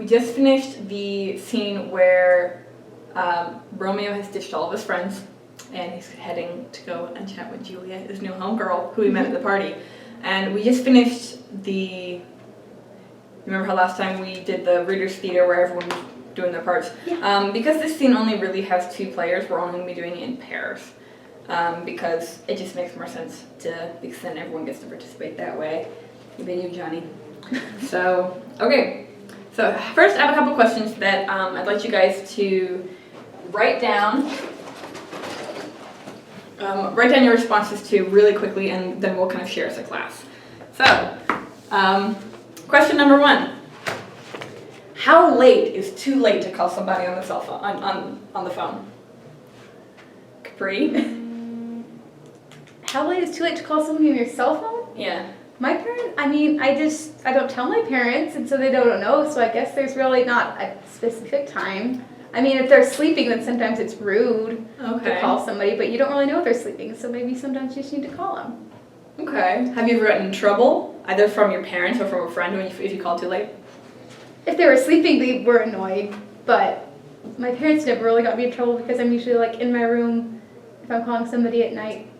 just finished the scene where Romeo has ditched all of his friends and he's heading to go and chat with Juliet, his new homegirl, who we met at the party. And we just finished remember how last time we did the Reader's Theater where everyone was doing their parts? Yeah. Because this scene only really has 2 players, we're only going to be doing it in pairs. Because it just makes more sense because then everyone gets to participate that way. Even you, Johnny. So, okay. So first I have a couple questions that I'd like you guys to write down your responses to really quickly, and then we'll kind of share as a class. So, question number 1. How late is too late to call somebody on the cell phone, on the phone? Capri? How late is too late to call somebody on your cell phone? Yeah. My parents, I don't tell my parents, and so they don't know, so I guess there's really not a specific time. I mean, if they're sleeping, then sometimes it's rude to call somebody, but you don't really know if they're sleeping, so maybe sometimes you just need to call them. Okay. Have you ever gotten in trouble, either from your parents or from a friend if you called too late? If they were sleeping, they were annoyed, but my parents never really got me in trouble because I'm usually like in my room if I'm calling somebody at night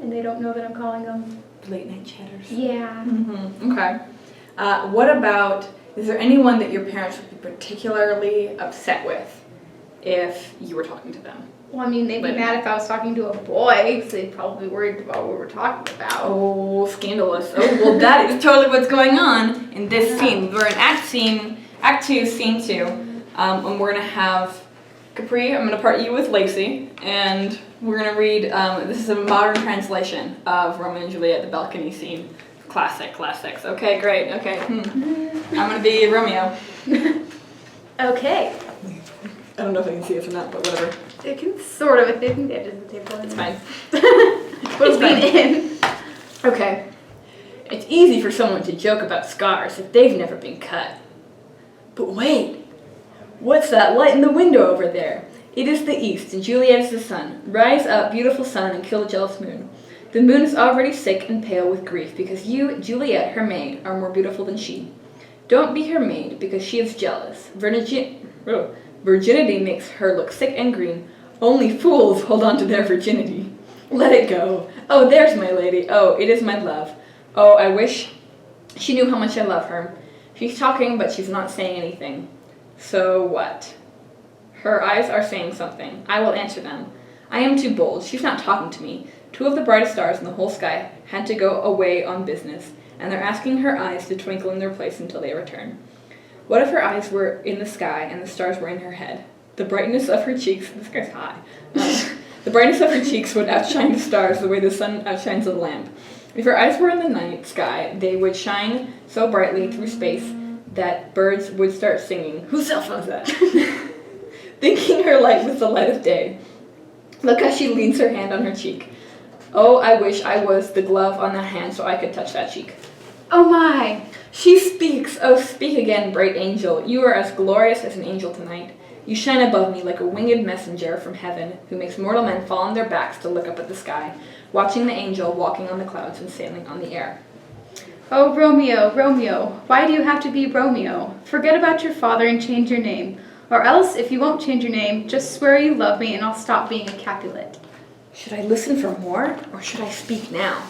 and they don't know that I'm calling them. Late night chatters. Yeah. Mm-hmm. Okay. What about, is there anyone that your parents would be particularly upset with if you were talking to them? Well, I mean, they'd be mad if I was talking to a boy, because they'd probably be worried about what we were talking about. Oh, scandalous. Oh, well, that is totally what's going on in this scene. We're in Act 2, Scene 2, and we're going to have Capri, I'm going to part you with Lacey, and we're going to read, this is a modern translation of Romeo and Juliet, the balcony scene. Classics. Okay, great, okay. I'm going to be Romeo. Okay. I don't know if I can see this or not, but whatever. It can sort of, if they think they're just the table. It's fine. We'll lean in. Okay. It's easy for someone to joke about scars if they've never been cut. But wait, what's that light in the window over there? It is the east, and Juliet is the sun. Rise up, beautiful sun, and kill the jealous moon. The moon is already sick and pale with grief, because you, Juliet, her maid, are more beautiful than she. Don't be her maid, because she is jealous. Virginity makes her look sick and green. Only fools hold on to their virginity. Let it go. Oh, there's my lady. Oh, it is my love. Oh, I wish she knew how much I love her. She's talking, but she's not saying anything. So what? Her eyes are saying something. I will answer them. I am too bold. She's not talking to me. 2 of the brightest stars in the whole sky had to go away on business, and they're asking her eyes to twinkle in their place until they return. What if her eyes were in the sky and the stars were in her head? The brightness of her cheeks, this guy's high. The brightness of her cheeks would outshine the stars the way the sun outshines a lamp. If her eyes were in the night sky, they would shine so brightly through space that birds would start singing. Whose cell phone is that? Thinking her light was the light of day. Look how she leans her hand on her cheek. Oh, I wish I was the glove on that hand so I could touch that cheek. Oh my! She speaks. Oh, speak again, bright angel. You are as glorious as an angel tonight. You shine above me like a winged messenger from heaven who makes mortal men fall on their backs to look up at the sky, watching the angel walking on the clouds and sailing on the air. Oh, Romeo, Romeo, why do you have to be Romeo? Forget about your father and change your name. Or else, if you won't change your name, just swear you love me and I'll stop being a Capulet. Should I listen for more, or should I speak now?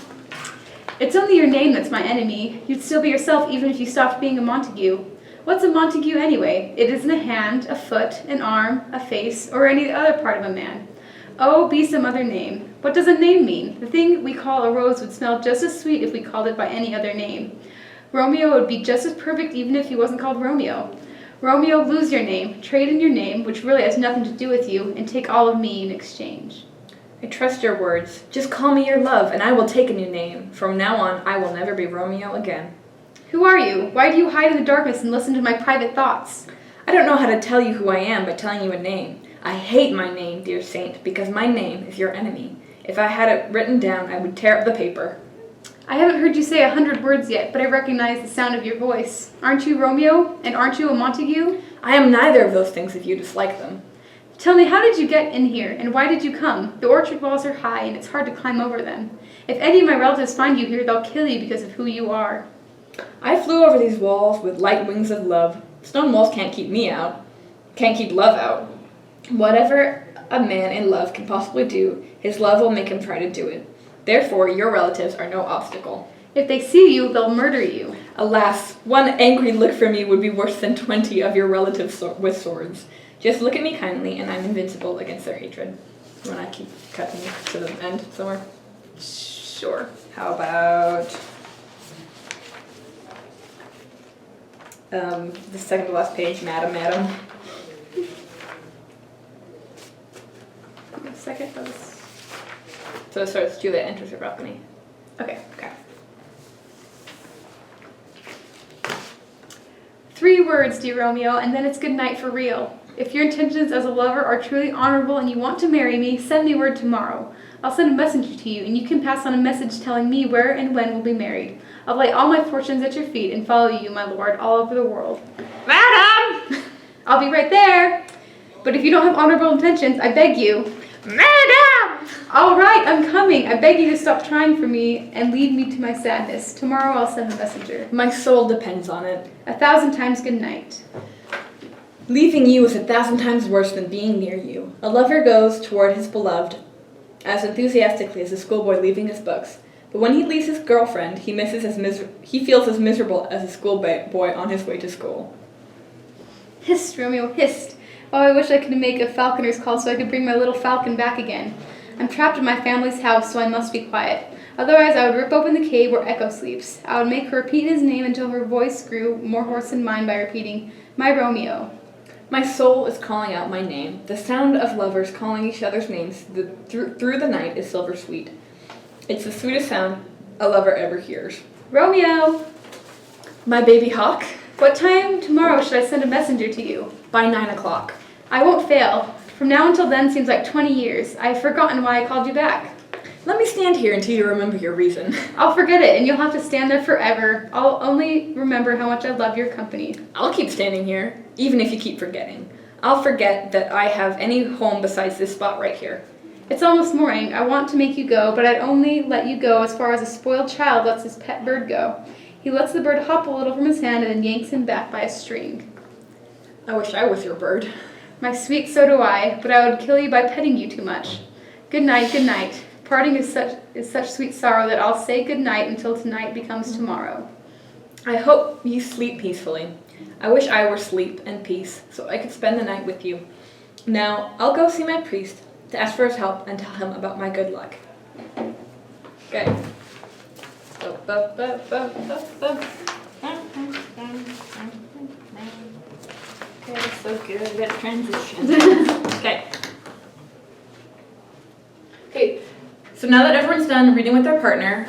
It's only your name that's my enemy. You'd still be yourself even if you stopped being a Montague. What's a Montague anyway? It isn't a hand, a foot, an arm, a face, or any other part of a man. Oh, be some other name. What does a name mean? The thing we call a rose would smell just as sweet if we called it by any other name. Romeo would be just as perfect even if he wasn't called Romeo. Romeo, lose your name, trade in your name, which really has nothing to do with you, and take all of me in exchange. I trust your words. Just call me your love, and I will take a new name. From now on, I will never be Romeo again. Who are you? Why do you hide in the darkness and listen to my private thoughts? I don't know how to tell you who I am by telling you a name. I hate my name, dear saint, because my name is your enemy. If I had it written down, I would tear up the paper. I haven't heard you say 100 words yet, but I recognize the sound of your voice. Aren't you Romeo? And aren't you a Montague? I am neither of those things if you dislike them. Tell me, how did you get in here, and why did you come? The orchard walls are high, and it's hard to climb over them. If any of my relatives find you here, they'll kill you because of who you are. I flew over these walls with light wings of love. Stone walls can't keep me out. Can't keep love out. Whatever a man in love can possibly do, his love will make him try to do it. Therefore, your relatives are no obstacle. If they see you, they'll murder you. Alas, one angry look from you would be worse than 20 of your relatives with swords. Just look at me kindly, and I'm invincible against their hatred. You want to keep cutting to the end somewhere? Sure. How about the second to last page, Madam. A second. That was... So it starts, Juliet enters her balcony. Okay. Okay. 3 words, dear Romeo, and then it's good night for real. If your intentions as a lover are truly honorable and you want to marry me, send me word tomorrow. I'll send a messenger to you, and you can pass on a message telling me where and when we'll be married. I'll lay all my fortunes at your feet and follow you, my lord, all over the world. Madam! I'll be right there. But if you don't have honorable intentions, I beg you. Madam! All right, I'm coming. I beg you to stop trying for me and leave me to my sadness. Tomorrow I'll send the messenger. My soul depends on it. 1,000 times good night. Leaving you is 1,000 times worse than being near you. A lover goes toward his beloved as enthusiastically as a schoolboy leaving his books. But when he leaves his girlfriend, he feels as miserable as a schoolboy on his way to school. Hist, Romeo, hist. Oh, I wish I could make a falconer's call so I could bring my little falcon back again. I'm trapped in my family's house, so I must be quiet. Otherwise, I would rip open the cave where Echo sleeps. I would make her repeat his name until her voice grew more hoarse than mine by repeating, "My Romeo." My soul is calling out my name. The sound of lovers calling each other's names through the night is silver sweet. It's the sweetest sound a lover ever hears. Romeo! My baby hawk? What time tomorrow should I send a messenger to you? By 9 o'clock. I won't fail. From now until then seems like 20 years. I've forgotten why I called you back. Let me stand here until you remember your reason. I'll forget it, and you'll have to stand there forever. I'll only remember how much I love your company. I'll keep standing here, even if you keep forgetting. I'll forget that I have any home besides this spot right here. It's almost morning. I want to make you go, but I'd only let you go as far as a spoiled child lets his pet bird go. He lets the bird hop a little from his hand and then yanks him back by a string. I wish I was your bird. My sweet, so do I, but I would kill you by petting you too much. Good night, good night. Parting is such sweet sorrow that I'll say good night until tonight becomes tomorrow. I hope you sleep peacefully. I wish I were sleep and peace, so I could spend the night with you. Now, I'll go see my priest to ask for his help and tell him about my good luck. Okay. Okay, so good at transition. Okay. Okay, so now that everyone's done reading with their partner,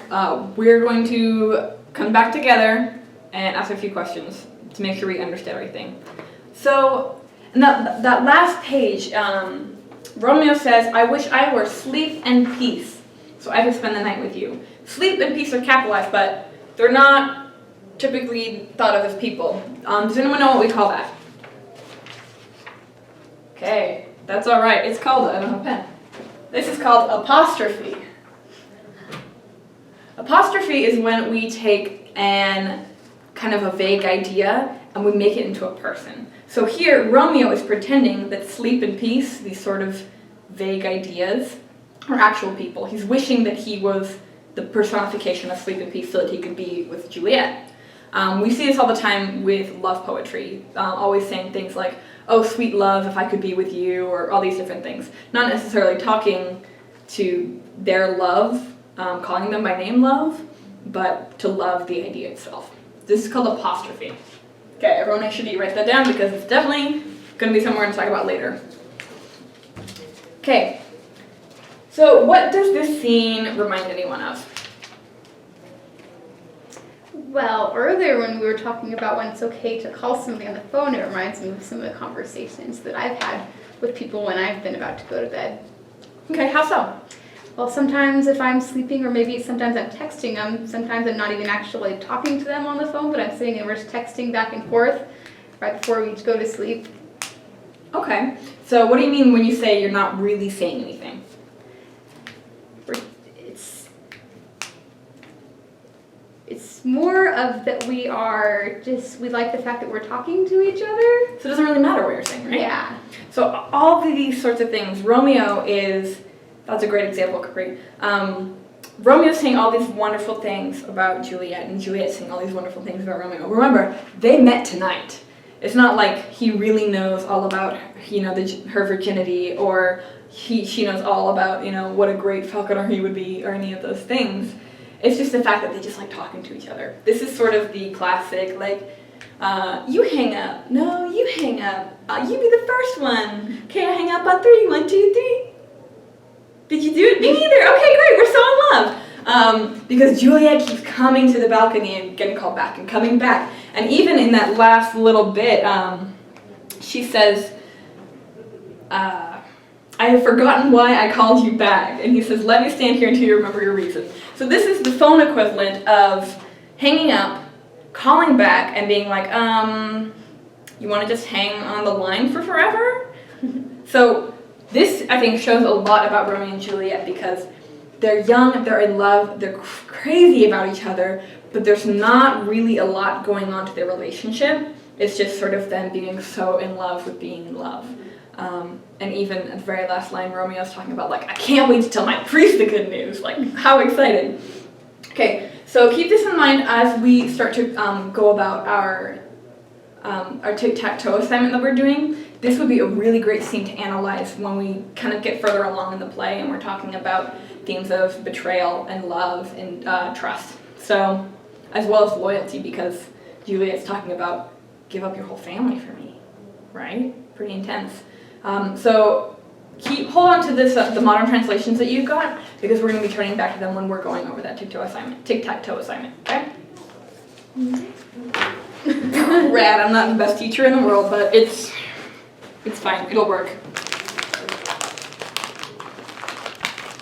we're going to come back together and ask a few questions to make sure we understand everything. So, in that last page, Romeo says, I wish I were sleep and peace, so I could spend the night with you. Sleep and peace are capitalized, but they're not typically thought of as people. Does anyone know what we call that? Okay, that's all right. It's called, I don't have a pen. This is called apostrophe. Apostrophe is when we take an kind of a vague idea and we make it into a person. So here, Romeo is pretending that sleep and peace, these sort of vague ideas, are actual people. He's wishing that he was the personification of sleep and peace so that he could be with Juliet. We see this all the time with love poetry, always saying things like, oh, sweet love, if I could be with you, or all these different things. Not necessarily talking to their love, calling them by name love, but to love the idea itself. This is called apostrophe. Okay, everyone make sure that you write that down because it's definitely going to be something we're going to talk about later. Okay, so what does this scene remind anyone of? Well, earlier when we were talking about when it's okay to call somebody on the phone, it reminds me of some of the conversations that I've had with people when I've been about to go to bed. Okay, how so? Well, sometimes if I'm sleeping, or maybe sometimes I'm texting them, sometimes I'm not even actually talking to them on the phone, but I'm sitting and we're just texting back and forth right before we each go to sleep. Okay, so what do you mean when you say you're not really saying anything? It's more of that we like the fact that we're talking to each other. So it doesn't really matter what you're saying, right? Yeah. So all of these sorts of things, that's a great example, Capri. Romeo's saying all these wonderful things about Juliet, and Juliet's saying all these wonderful things about Romeo. Remember, they met tonight. It's not like he really knows all about, her virginity, or she knows all about, what a great falconer he would be, or any of those things. It's just the fact that they just like talking to each other. This is sort of the classic, you hang up. No, you hang up. You be the first one. Okay, I hang up on 3. 1, 2, 3. Did you do it? Me neither. Okay, great. We're so in love. Because Juliet keeps coming to the balcony and getting called back and coming back. And even in that last little bit, she says, I have forgotten why I called you back. And he says, let me stand here until you remember your reason. So this is the phone equivalent of hanging up, calling back, and being like, you want to just hang on the line for forever? So this, I think, shows a lot about Romeo and Juliet, because they're young, they're in love, they're crazy about each other, but there's not really a lot going on to their relationship. It's just sort of them being so in love with being in love. And even at the very last line, Romeo's talking about, I can't wait to tell my priest the good news. How exciting. Okay, so keep this in mind as we start to go about our tic-tac-toe assignment that we're doing. This would be a really great scene to analyze when we kind of get further along in the play and we're talking about themes of betrayal and love and trust. So, as well as loyalty, because Juliet's talking about give up your whole family for me, right? Pretty intense. So hold on to this, the modern translations that you've got, because we're going to be turning back to them when we're going over that tic-tac-toe assignment, okay? Rad, I'm not the best teacher in the world, but it's fine, it'll work.